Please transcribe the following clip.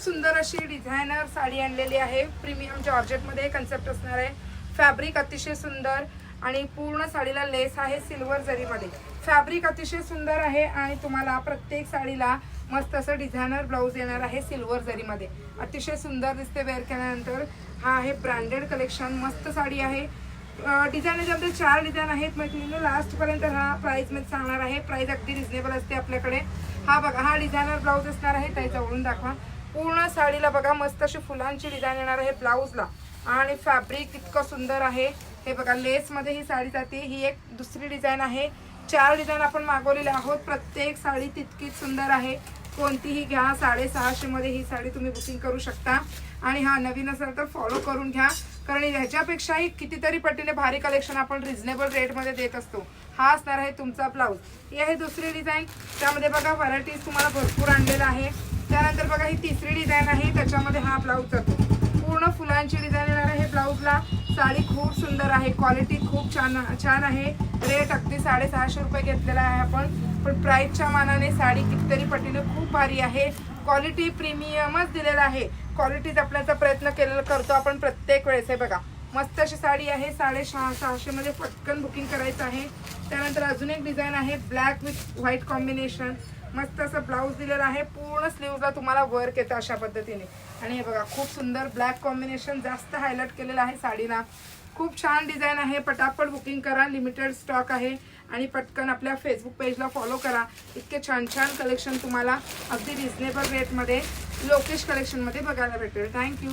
सुंदर अशी डिझायनर साडी आणलेली आहे. प्रीमियम जॉर्जेटमध्ये कन्सेप्ट असणार आहे. फॅब्रिक अतिशय सुंदर आणि पूर्ण साडीला लेस आहे सिल्वर जरीमध्ये. फॅब्रिक अतिशय सुंदर आहे आणि तुम्हाला प्रत्येक साडीला मस्त असं डिझायनर ब्लाऊज येणार आहे सिल्वर जरीमध्ये. अतिशय सुंदर दिसते वेअर केल्यानंतर. हा आहे ब्रँडेड कलेक्शन. मस्त साडी आहे. डिझाईन याच्यामध्ये 4 डिझाईन आहेत. मैत्रिणींनो लास्टपर्यंत हा प्राईसमध्ये सांगणार आहे. प्राईस अगदी रिजनेबल असते आपल्याकडे. हा बघा, हा डिझायनर ब्लाऊज असणार आहे. त्याचा जवळून दाखवा. पूर्ण साडीला बघा मस्त अशी फुलांची डिझाईन येणार आहे ब्लाऊजला आणि फॅब्रिक इतकं सुंदर आहे. हे बघा, लेसमध्ये ही साडी जाते. ही एक दुसरी डिझाईन आहे. 4 डिझाईन आपण मागवलेले आहोत. प्रत्येक साडी तितकीच सुंदर आहे. कोणतीही घ्या. 650 मध्ये ही साडी तुम्ही बुकिंग करू शकता. आणि हा नवीन असेल तर फॉलो करून घ्या, कारण ह्याच्यापेक्षाही कितीतरी पटीने भारी कलेक्शन आपण रिजनेबल रेटमध्ये देत असतो. हा असणार आहे तुमचा ब्लाऊज. ही आहे दुसरी डिझाईन. त्यामध्ये बघा व्हरायटीज तुम्हाला भरपूर आणलेला आहे. त्यानंतर बघा ही तिसरी डिझाईन आहे. त्याच्यामध्ये हा ब्लाऊज जातो. पूर्ण फुलांची डिझाईन येणार आहे ब्लाऊजला. साडी खूप सुंदर आहे. क्वालिटी खूप छान आहे. रेट अगदी 650 रुपये घेतलेला आहे आपण, पण प्राईसच्या मानाने साडी कितीतरी पटीने खूप भारी आहे. क्वालिटी प्रीमियमच दिलेला आहे. क्वालिटी जपण्याचा प्रयत्न करतो आपण प्रत्येक वेळेस. हे बघा, मस्त अशी साडी आहे. 650 मध्ये पटकन बुकिंग करायचं आहे. त्यानंतर अजून एक डिझाईन आहे ब्लॅक विथ व्हाईट कॉम्बिनेशन. मस्त असं ब्लाऊज दिलेला आहे. पूर्ण स्लीव्हला तुम्हाला वर्क येतं अशा पद्धतीने. आणि हे बघा, खूप सुंदर ब्लॅक कॉम्बिनेशन जास्त हायलाइट केलेलं आहे साडीला. खूप छान डिझाईन आहे. पटापट बुकिंग करा. लिमिटेड स्टॉक आहे आणि पटकन आपल्या फेसबुक पेजला फॉलो करा. इतके छान छान कलेक्शन तुम्हाला अगदी रिजनेबल रेटमध्ये लोकेश कलेक्शनमध्ये बघायला भेटेल. थँक्यू.